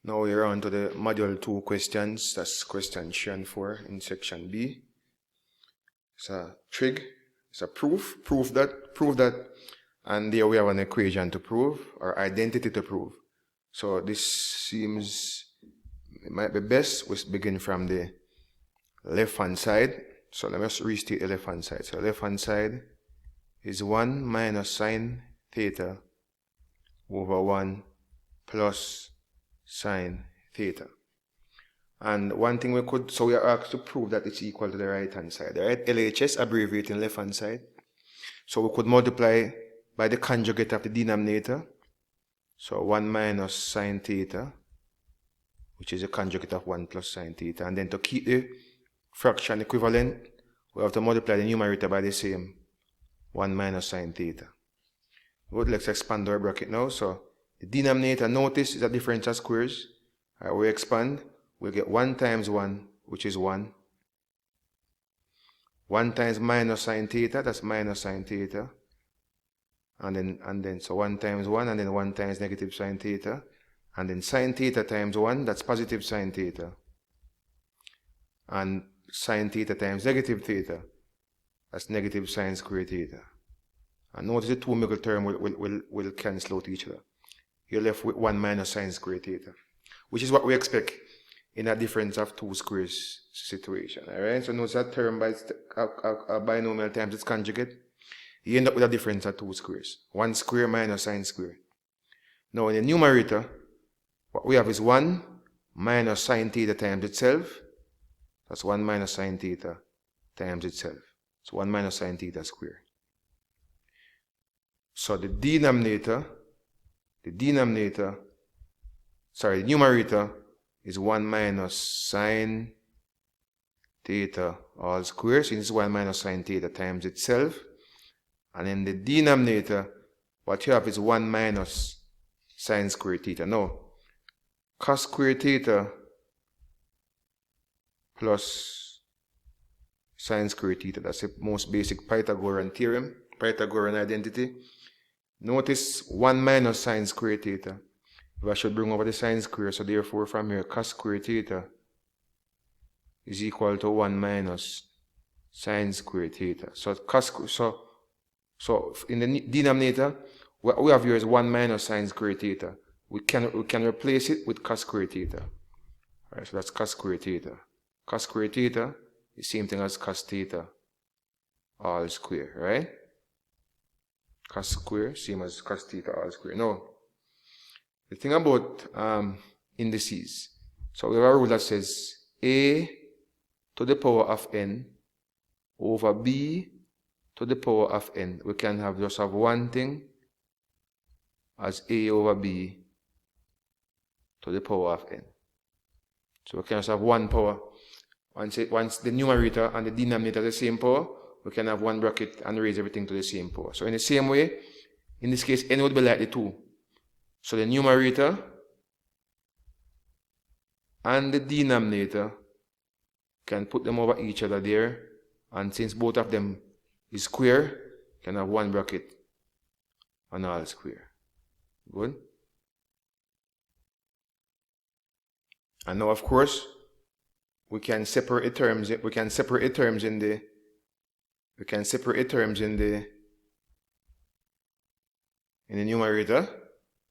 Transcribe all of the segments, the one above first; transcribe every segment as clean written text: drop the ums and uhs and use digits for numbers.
Now we're on to the module 2 questions. That's question 3 and 4 in section B. It's a trig. It's a proof that, and there we have an equation to prove, or identity to prove. So this seems, it might be best we begin from the left hand side. So let me just restate the left hand side. So left hand side is 1 minus sine theta over 1 plus sine theta. And one thing we could, so we are asked to prove that it's equal to the right hand side, right? LHS abbreviating left hand side. So we could multiply by the conjugate of the denominator. So 1 minus sine theta, which is a conjugate of 1 plus sine theta. And then to keep the fraction equivalent, we have to multiply the numerator by the same 1 minus sine theta. Good, let's expand our bracket now. So the denominator, notice, is a difference of squares. Alright, we expand, we'll get 1 times 1, which is 1. 1 times minus sine theta, that's minus sine theta. And then so 1 times 1, and then 1 times negative sine theta. And then sine theta times 1, that's positive sine theta. And sine theta times negative theta, that's negative sine square theta. And notice the two middle term will cancel out each other. You're left with 1 minus sine square theta, which is what we expect in a difference of two squares situation. Alright, so notice that term by a binomial times its conjugate, you end up with a difference of two squares. 1 square minus sine square. Now in the numerator, what we have is 1 minus sine theta times itself. That's 1 minus sine theta times itself. So 1 minus sine theta square. So the numerator is 1 minus sine theta all square. So this is 1 minus sine theta times itself. And in the denominator, what you have is 1 minus sine square theta. Now, cos square theta plus sine square theta. That's the most basic Pythagorean theorem, Pythagorean identity. Notice 1 minus sine square theta. If I should bring over the sine square, so therefore from here cos square theta is equal to 1 minus sine square theta. So in the denominator, what we have here is 1 minus sine square theta. We can replace it with cos square theta. Alright, so that's cos square theta. Cos square theta is the same thing as cos theta all square, right? Cos square, same as cos theta all square. Now, the thing about indices, so we have a rule that says a to the power of n over b to the power of n. We can just have one thing as a over b to the power of n. So we can just have one power. Once the numerator and the denominator are the same power, we can have one bracket and raise everything to the same power. So in the same way, in this case, n would be like the 2. So the numerator and the denominator can put them over each other there. And since both of them is square, can have one bracket and all square. Good? And now, of course, we can separate terms. We can separate terms in the numerator.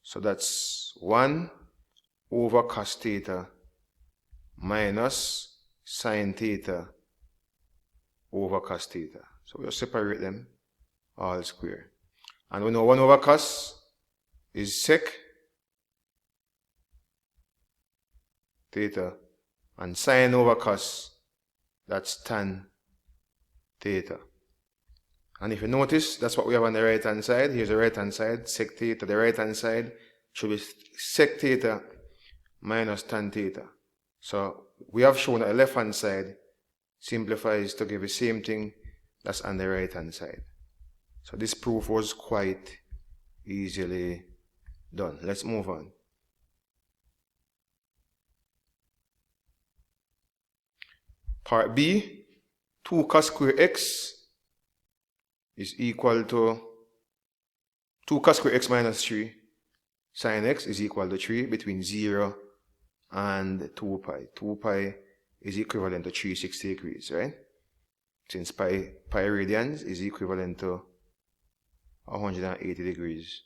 So that's 1 over cos theta minus sine theta over cos theta. So we'll separate them all square. And we know 1 over cos is sec theta, and sine over cos, that's tan theta. And if you notice, that's what we have on the right hand side. Here's the right hand side, sec theta. The right hand side should be sec theta minus tan theta. So we have shown that the left hand side simplifies to give the same thing that's on the right hand side. So this proof was quite easily done. Let's move on. Part B, 2 cos square x is equal to 2 cos square x minus 3 sin x is equal to 3 between 0 and 2 pi. 2 pi is equivalent to 360 degrees, right? Since pi radians is equivalent to 180 degrees.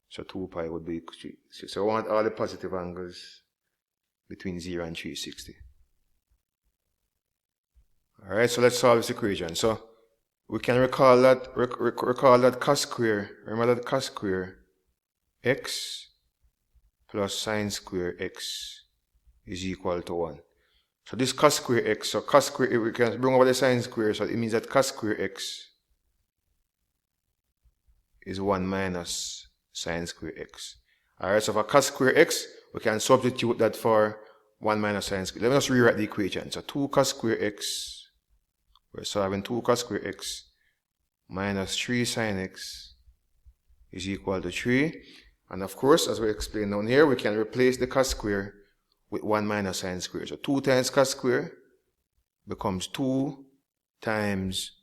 So 2 pi would be 3. So I want all the positive angles between 0 and 360. Alright, so let's solve this equation. So we can recall that cos square, remember that cos square x plus sine square x is equal to 1. So this cos square x, so cos square, we can bring over the sine square, so it means that cos square x is 1 minus sine square x. Alright, so for cos square x, we can substitute that for 1 minus sine square. Let me just rewrite the equation. So 2 cos square x, we're solving 2 cos square x minus 3 sine x is equal to 3. And of course, as we explained down here, we can replace the cos square with 1 minus sine square. So 2 times cos square becomes 2 times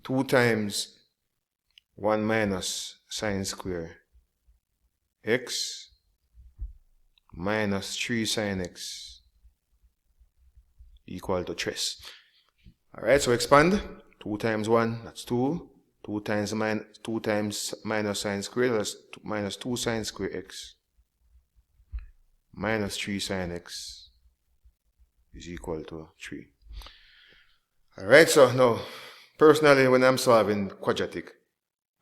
2 times 1 minus sine square x minus 3 sine x equal to 3. Alright, so expand. 2 times 1, that's 2. 2 times minus sine square, that's minus 2 sine square x minus 3 sine x is equal to 3. Alright, so now, personally, when I'm solving quadratic,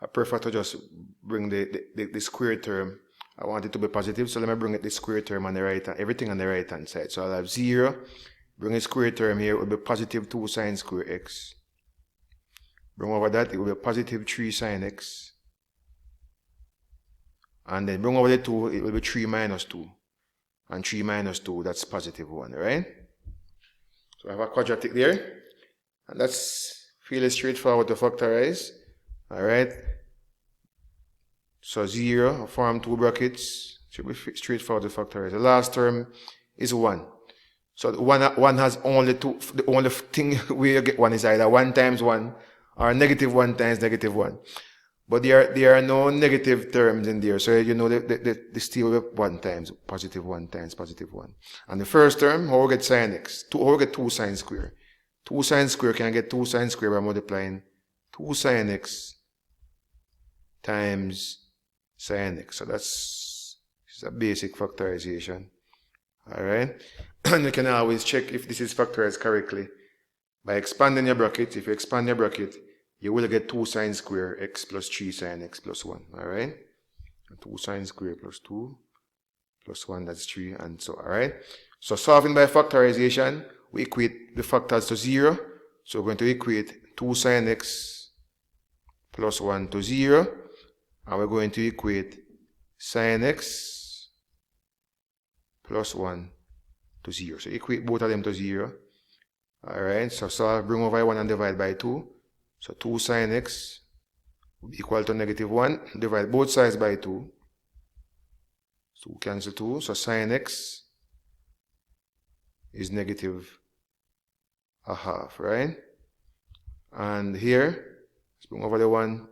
I prefer to just bring the square term. I want it to be positive, so let me bring it the square term on the right hand, everything on the right hand side. So I'll have 0, bring a square term here, it will be positive 2 sine square x. Bring over that, it will be positive 3 sine x. And then bring over the 2, it will be 3 minus 2. And 3 minus 2, that's positive 1, right? So I have a quadratic there. And that's fairly straightforward to factorize. Alright. So 0, form 2 brackets. Should be straightforward to factorize. The last term is 1. So one has only 2. The only thing we get 1 is either 1 times 1 or negative 1 times negative 1. But there are no negative terms in there. So you know the still will be 1 times, positive 1 times positive 1. And the first term, how we get sine x? How we get 2 sine square? 2 sine square can get 2 sine square by multiplying 2 sine x times sine x. So that's a basic factorization. Alright. And you can always check if this is factorized correctly by expanding your bracket. If you expand your bracket, you will get 2 sine square x plus 3 sine x plus 1. Alright. 2 sine square plus 2 plus 1, that's 3, and so, alright. So solving by factorization, we equate the factors to 0. So we're going to equate 2 sine x plus 1 to 0. And we're going to equate sine x plus 1 to 0. So equate both of them to 0. Alright, so solve, bring over 1 and divide by 2. So 2 sine x will be equal to negative 1. Divide both sides by 2. So cancel 2. So sine x is negative a half, right? And here, let's bring over the 1.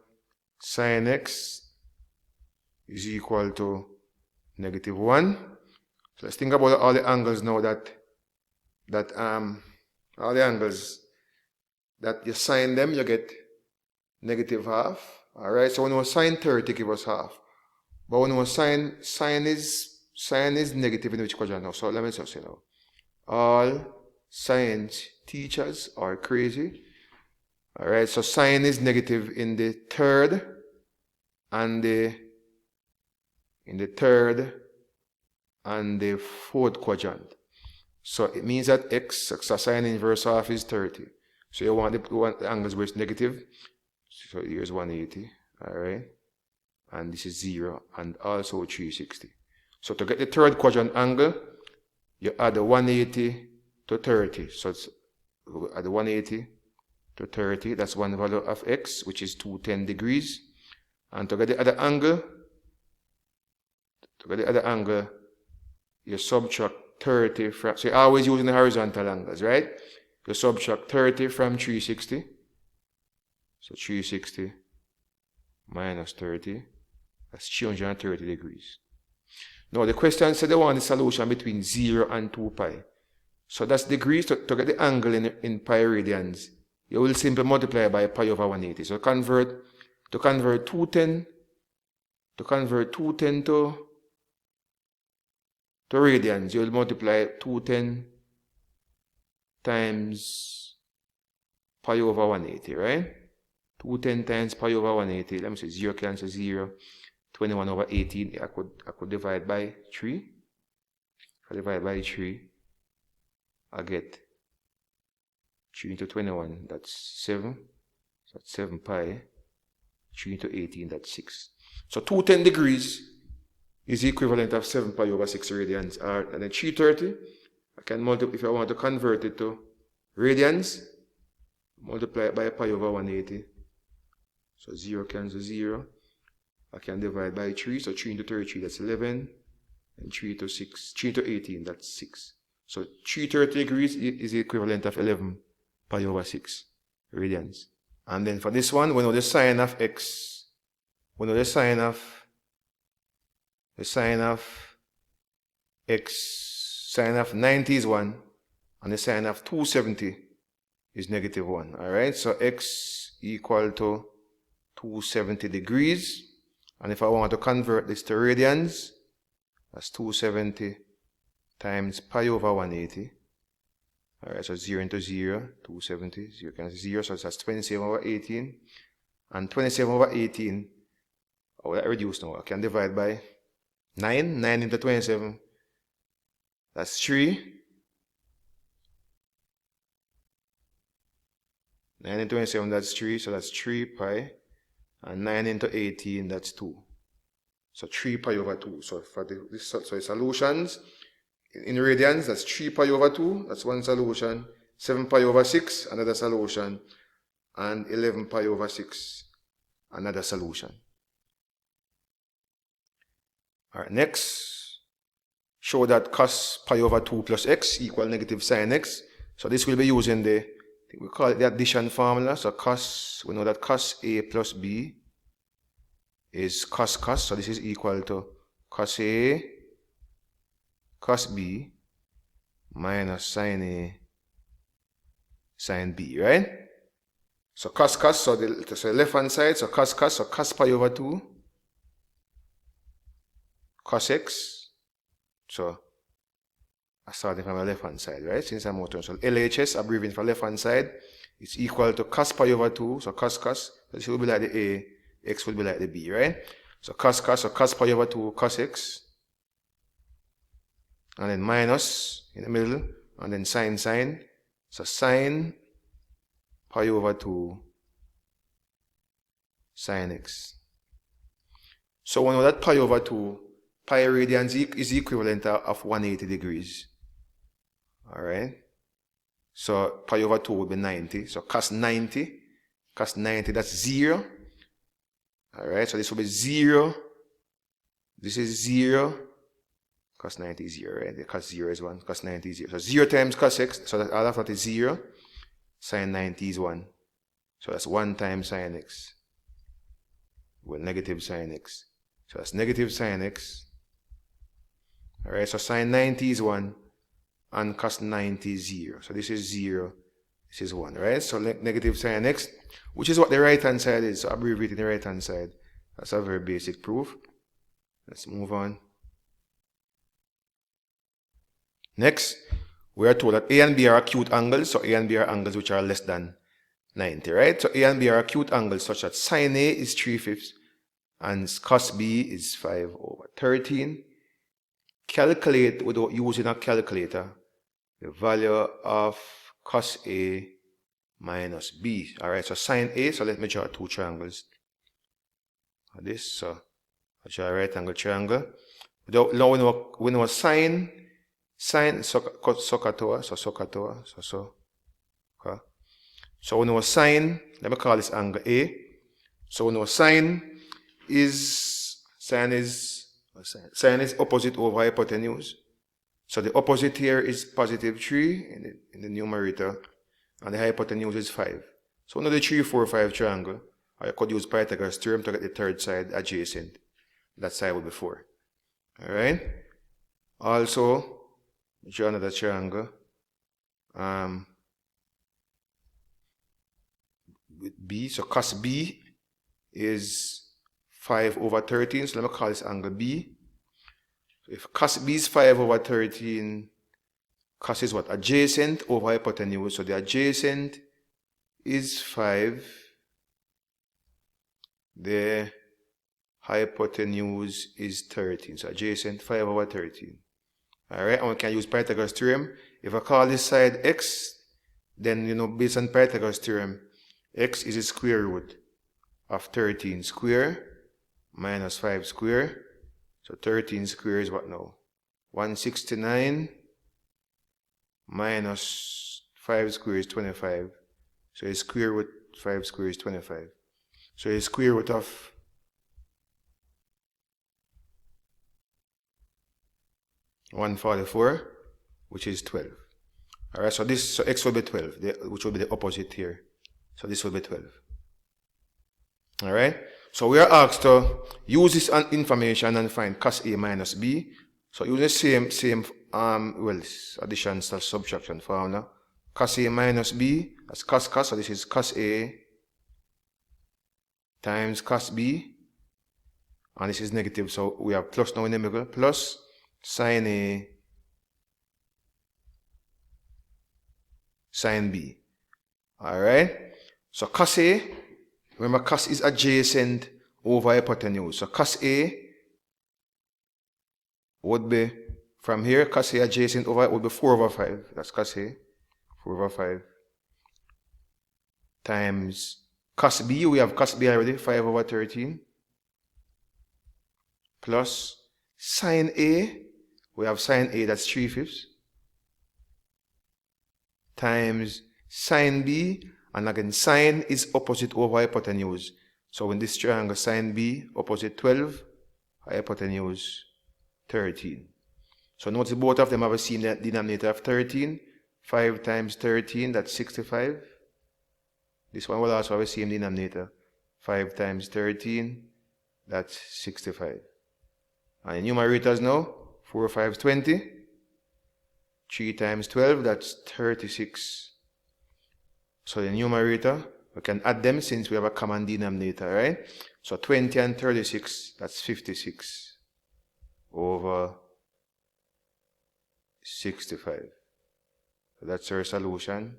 Sine x is equal to negative 1. So let's think about all the angles now all the angles that you sine them, you get negative half. Alright, so when we sine 30, give us half. But when we sine is negative in which quadrant now? So let me just say now. All science teachers are crazy. Alright, so sine is negative in the third and the fourth quadrant. So it means that x, so sine inverse half is 30. So you want the angles where it's negative. So here's 180. Alright. And this is 0 and also 360. So to get the third quadrant angle, you add the 180 to 30. So it's add the 180 to 30. That's one value of x, which is 210 degrees. And to get the other angle, you subtract 30 from, so you're always using the horizontal angles, right? You subtract 30 from 360. So 360 minus 30. That's 330 degrees. Now the question said they want the solution between 0 and 2 pi. So that's degrees. To get the angle in pi radians, you will simply multiply by pi over 180. So to convert 210 to radians, you will multiply 210 times pi over 180, right? 210 times pi over 180. Let me say 0 cancel 0. 21 over 18. I could divide by 3. If I divide by 3, I get 3 into 21, that's 7. So that's 7 pi. 3 into 18, that's 6. So 210 degrees is the equivalent of 7 pi over 6 radians. And then 330, I can multiply, if I want to convert it to radians, multiply it by pi over 180. So 0 cancels 0. I can divide by 3. So 3 into 33, that's 11. And 3 into 18, that's 6. So 330 degrees is the equivalent of 11 pi over 6 radians. And then for this one, we know the sine of x. We know the sine of x, sine of 90 is 1. And the sine of 270 is negative 1. Alright, so x equal to 270 degrees. And if I want to convert this to radians, that's 270 times pi over 180. Alright, so 0 into 0, 270, 0 cancel 0, so that's 27 over 18. And 27 over 18, oh, that reduced now. I can divide by 9. 9 into 27, that's 3. 9 into 27, that's 3, so that's 3 pi. And 9 into 18, that's 2. So 3 pi over 2. So for the solutions, in radians, that's 3 pi over 2. That's one solution. 7 pi over 6, another solution. And 11 pi over 6, another solution. Alright, next, show that cos pi over 2 plus x equal negative sine x. So this will be using we call it the addition formula. So cos, we know that cos A plus B is cos. So this is equal to cos A, cos B minus sine A, sine B, right? So cos, so the left hand side, so cos, so cos pi over 2, cos x. So starting from the left hand side, right? Since I'm out, so LHS, abbreviating for left hand side, it's equal to cos pi over 2. So cos, this will be like the A, x will be like the B, right? So cos, so cos pi over 2 cos x. And then minus in the middle, and then sine. So sine pi over 2 sine x. So we know that pi over 2, pi radians is equivalent of 180 degrees. Alright. So pi over 2 would be 90. So cos 90, that's 0. Alright, so this will be 0. This is 0. Cos 90 is 0, right? Cos 0 is 1. Cos 90 is 0. So 0 times cos x, so that all of that is 0. Sine 90 is 1. So that's 1 times sine x. Well, negative sine x. So that's negative sine x. Alright, so sine 90 is 1. And cos 90 is 0. So this is 0. This is 1, right? So negative sine x, which is what the right hand side is. So abbreviating the right hand side. That's a very basic proof. Let's move on. Next, we are told that A and B are acute angles. So A and B are angles which are less than 90, right? So A and B are acute angles such that sine A is 3/5 and cos B is 5/13. Calculate without using a calculator the value of cos A minus B. Alright, so sine A, so let me draw two triangles. This, so I draw a right angle triangle. Now we know sine, SOHCAHTOA. So we know sine, let me call this angle A. So we know sine is opposite over hypotenuse. So the opposite here is positive 3 in the numerator, and the hypotenuse is 5. So we know the 3, 4, 5 triangle. Or you could use Pythagoras theorem to get the third side adjacent. That side would be 4. Alright? Also, draw another triangle. With B. So cos B is 5 over 13. So let me call this angle B. If cos B is 5 over 13, cos is what? Adjacent over hypotenuse. So the adjacent is 5. The hypotenuse is 13. So adjacent 5 over 13. Alright, and we can use Pythagoras theorem. If I call this side x, then based on Pythagoras theorem, x is the square root of 13 square minus 5 square. So 13 square is what now? 169 minus 5 square is 25. So the square root 5 square is 25. So the square root of 144, which is 12. Alright, so x will be 12, which will be the opposite here. So this will be 12. Alright, so we are asked to use this information and find cos A minus B. So use the same addition slash subtraction formula. Cos A minus B, that's cos, so this is cos A times cos B. And this is negative, so we have plus now in the middle, plus sin A sin B. Alright, so cos A, remember cos is adjacent over hypotenuse. So cos A would be, from here, cos A adjacent over would be 4 over 5. That's cos A, 4 over 5. Times cos B, we have cos B already, 5 over 13. Plus sin A, we have sin A, that's 3/5. Times sin B, and again sin is opposite over hypotenuse. So in this triangle, sin B opposite 12, hypotenuse 13. So notice both of them have a same denominator of 13. 5 times 13, that's 65. This one will also have the same denominator. 5 times 13, that's 65. And the numerators now, 4 5 is 20. 3 times 12, that's 36. So the numerator, we can add them since we have a common denominator, right? So 20 and 36, that's 56 over 65. So that's our solution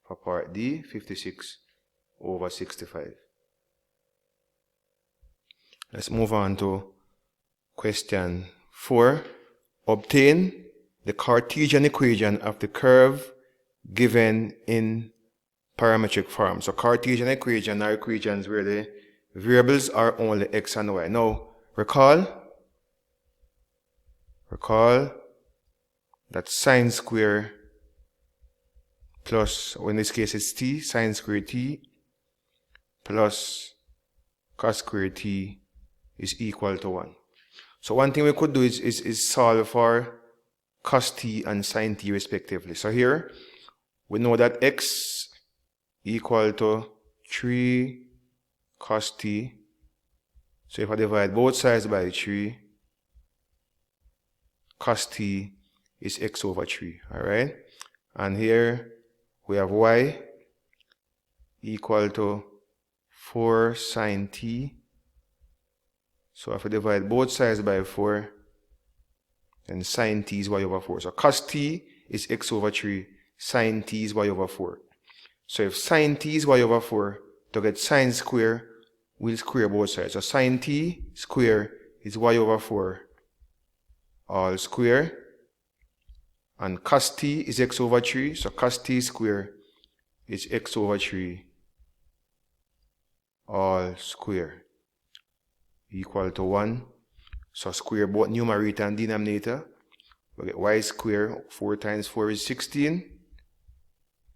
for part D, 56 over 65. Let's move on to question 4. Obtain the Cartesian equation of the curve given in parametric form. So Cartesian equation are equations where the variables are only x and y. Now recall that sine square plus, in this case it's t, sine square t plus cos square t is equal to 1. So one thing we could do is solve for cos t and sin t respectively. So here we know that x equal to 3 cos t. So if I divide both sides by 3, cos t is x over 3. Alright? And here we have y equal to 4 sin t. So if I divide both sides by 4, then sin t is y over 4. So cos t is x over 3, sin t is y over 4. So if sin t is y over 4, to get sin square, we'll square both sides. So sin t square is y over 4 all square. And cos t is x over 3. So cos t square is x over 3 all square equal to 1. So square both numerator and denominator. We get y square, 4 times 4 is 16.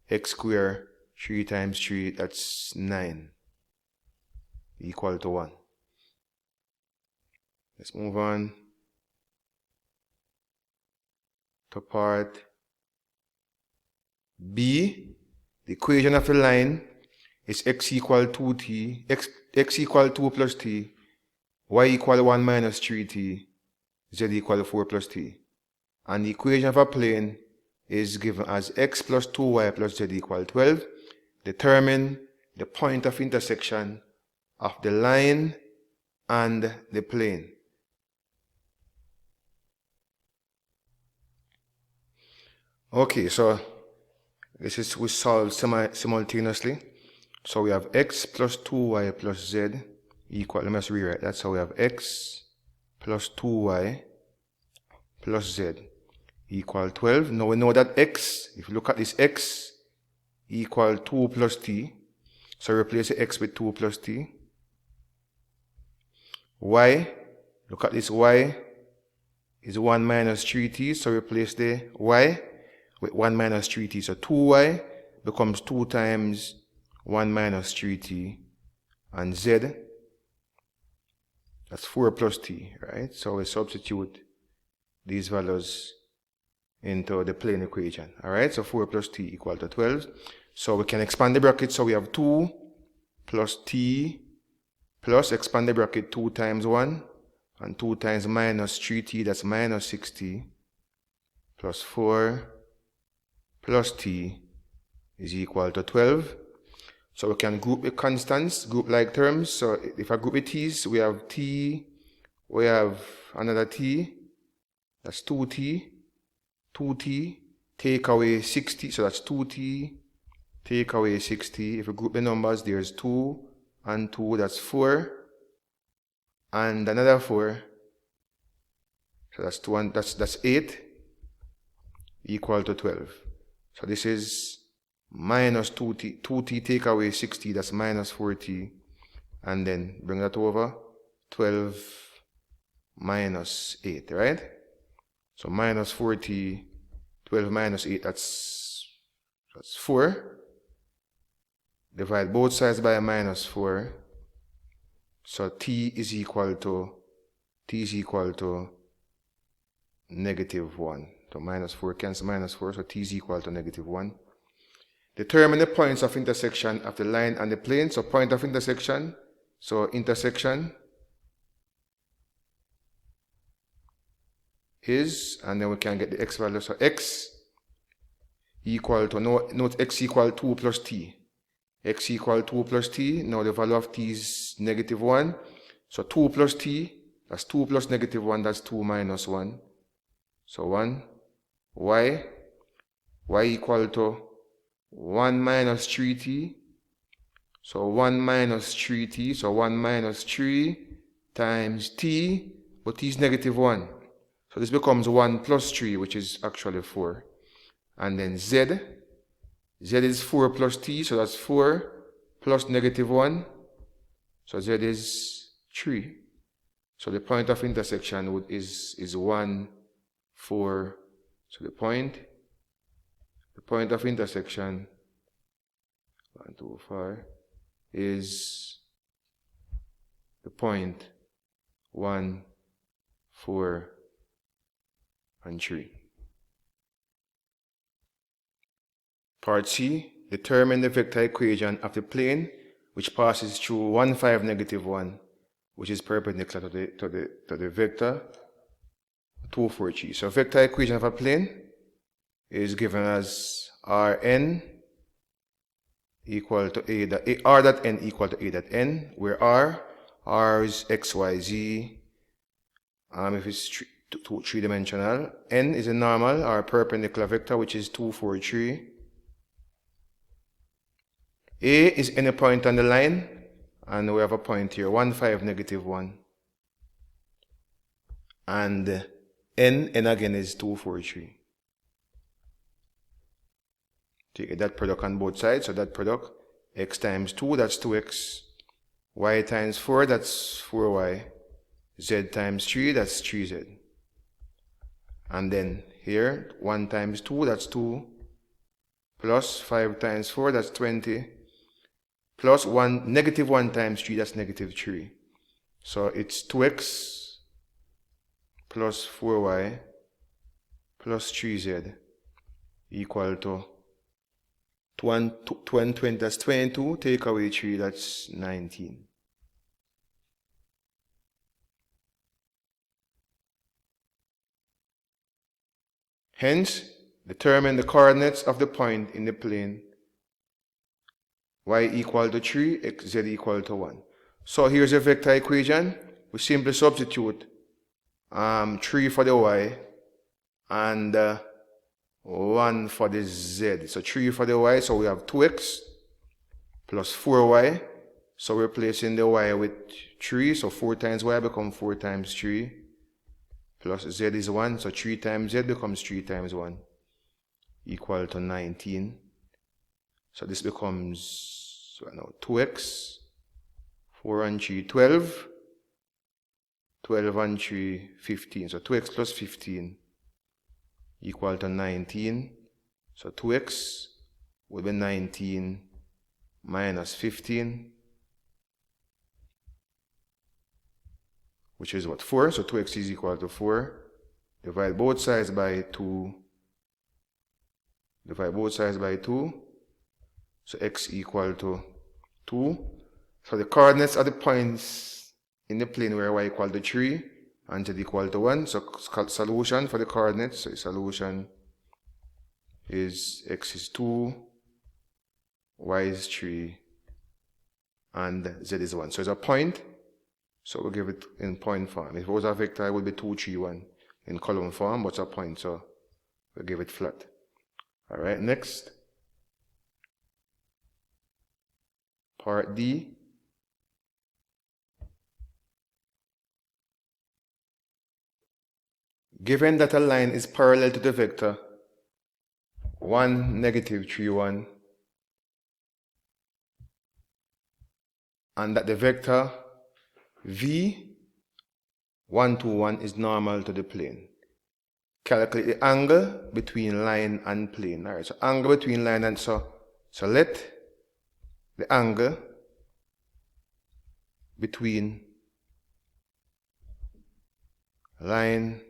X square, 3 times 3, that's 9. Equal to 1. Let's move on to part B. The equation of the line is x equal 2t, x equal 2 plus t, y equal 1 minus 3t, z equal 4 plus t. And the equation of a plane is given as x plus 2y plus z equal 12. Determine the point of intersection of the line and the plane. Okay, so this is we solve simultaneously. So we have x plus 2y plus z equal, let me just rewrite that. So we have x plus 2y plus z equal 12. Now we know that x, if you look at this, x equal 2 plus t. So replace the x with 2 plus t. Y, look at this, y is 1 minus 3t. So replace the y with 1 minus 3t. So 2y becomes 2 times 1 minus 3t. And z, that's 4 plus t, right? So we substitute these values into the plane equation. Alright, so 4 plus t equal to 12. So we can expand the bracket. So we have 2 plus t plus, expand the bracket, 2 times 1 and 2 times minus 3t, that's minus 6t, plus 4 plus t is equal to 12. So we can group the constants, group like terms. So if I group the t's, we have t, we have another t, that's 2t, 2t, take away 6t, so that's 2t, take away 6t. If we group the numbers, there's 2 and 2, that's 4, and another 4, so that's 2 and that's 8, equal to 12. So this is minus 2t, 2t take away 6t, that's minus 4t, and then bring that over, 12 minus 8, right? So minus 4t, 12 minus 8, that's 4. Divide both sides by a minus 4. So t is equal to negative 1. So minus 4 cancel minus 4, so t is equal to negative 1. Determine the points of intersection of the line and the plane. So point of intersection, so intersection is, and then we can get the x value. So x equal to, note x equal 2 plus t. X equal 2 plus t. Now the value of t is negative 1. So 2 plus t, that's 2 plus negative 1, that's 2 minus 1. So 1. Y equal to 1 minus 3t. So 1 minus 3t. So 1 minus 3 times t, but t is negative 1. So this becomes 1 plus 3, which is actually 4. And then z is 4 plus t, so that's 4 plus negative 1. So z is 3. So the point of intersection is 1, 4. So the point of intersection 1, 2, 4 is the point 1, 4, and 3. Part C, determine the vector equation of the plane which passes through 1, 5, negative 1, which is perpendicular to the vector 2, 4, 3. So vector equation of a plane is given as Rn equal to R dot n equal to A dot n, where R is x, y, z. If it's three-dimensional, n is a normal or perpendicular vector, which is 2, 4, 3. A is any point on the line, and we have a point here, 1, 5, negative 1. And n again is 2, 4, 3. Take that product on both sides, so that product, x times 2, that's 2x. Y times 4, that's 4y. Z times 3, that's 3z. And then here, 1 times 2, that's 2. Plus 5 times 4, that's 20. Plus 1, negative 1 times 3, that's negative 3. So it's 2x plus 4y plus 3z equal to 2 and 20, that's 22. Take away 3, that's 19. Hence, determine the coordinates of the point in the plane y equal to 3, z equal to 1. So here's a vector equation. We simply substitute 3 for the y and 1 for the z. So 3 for the y, so we have 2x plus 4y. So we're replacing the y with 3, so 4 times y becomes 4 times 3. Plus z is 1, so 3 times z becomes 3 times 1 equal to 19. So this becomes 2x, 4 and 3, 12, 12 and 3, 15. So 2x plus 15 equal to 19. So 2x will be 19 minus 15, which is what? 4. So 2x is equal to 4. Divide both sides by 2. Divide both sides by 2. So x equal to 2. So the coordinates are the points in the plane where y equal to 3 and z equal to 1. So solution for the coordinates. So the solution is x is 2, y is 3, and z is 1. So it's a point. So we'll give it in point form. If it was a vector, it would be 2, 3, 1 in column form, but it's a point, so we'll give it flat. Alright, next. Part D. Given that a line is parallel to the vector 1, negative 3, 1, and that the vector V 1, 2, 1 is normal to the plane. Calculate the angle between line and plane. Alright, so angle between line and so let the angle between line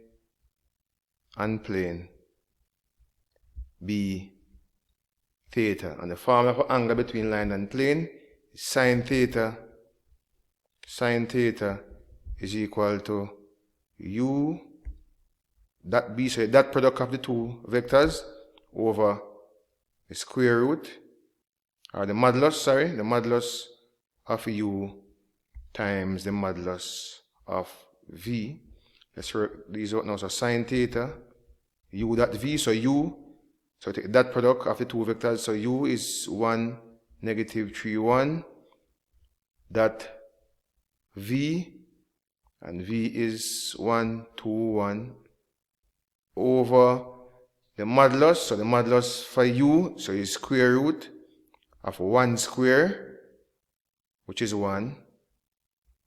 and plane be theta. And the formula for angle between line and plane is sine theta. Sine theta is equal to u dot b, so that product of the two vectors over the square root, or the modulus of u times the modulus of v. Let's work these out now. So sine theta, u dot v, so u, so take that product of the two vectors, so u is 1, negative 3, 1, dot v, and v is 1, 2, 1, over the modulus. So the modulus for u, so is square root of 1 square, which is 1.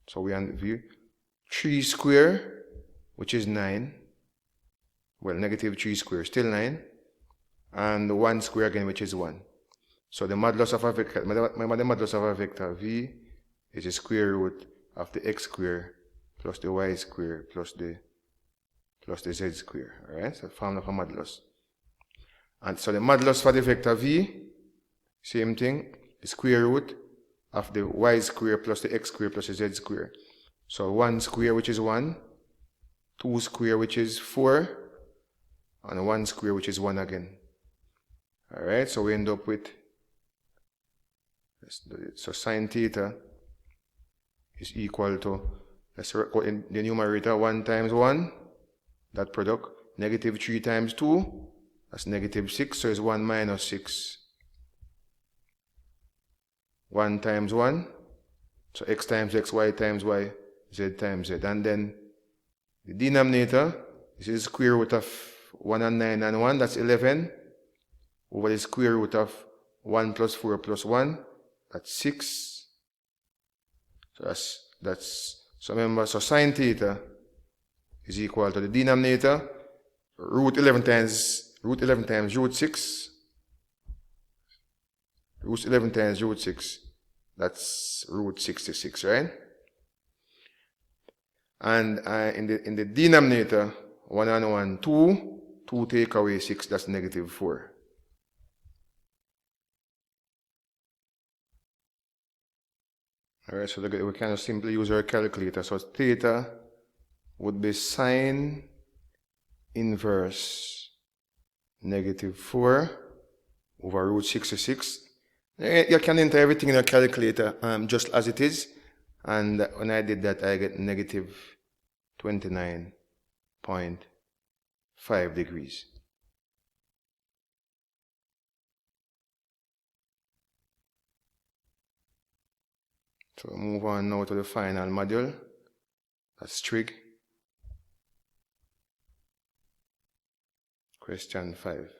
So we have 3 square, which is 9. Well, negative 3 square, still 9. And 1 square again, which is 1. So the modulus of a vector, remember the modulus of a vector v is the square root of the x square plus the y square plus the z square. Alright, so formula for modulus. And so the modulus for the vector v, same thing, the square root of the y square plus the x square plus the z square. So 1 square, which is 1, 2 square, which is 4, and 1 square, which is 1 again. Alright, so we end up with, let's do it. So sine theta is equal to, let's work out in the numerator, 1 times 1, that product, negative 3 times 2, that's negative 6, so it's 1 minus 6. 1 times 1, so x times x, y times y, z times z. And then the denominator, this is the square root of 1 and 9 and 1, that's 11, over the square root of 1 plus 4 plus 1, that's 6. So so remember, so sine theta is equal to the denominator, root 11 times root 6. Root 11 times root 6, that's root 66, right? And in the denominator, 1 and 1, 2 take away 6, that's negative 4. Alright, so we can simply use our calculator. So theta would be sine inverse -4 over root 66. You can enter everything in your calculator just as it is. And when I did that, I get negative 29.5 degrees. So move on now to the final module. That's trig. Question 5.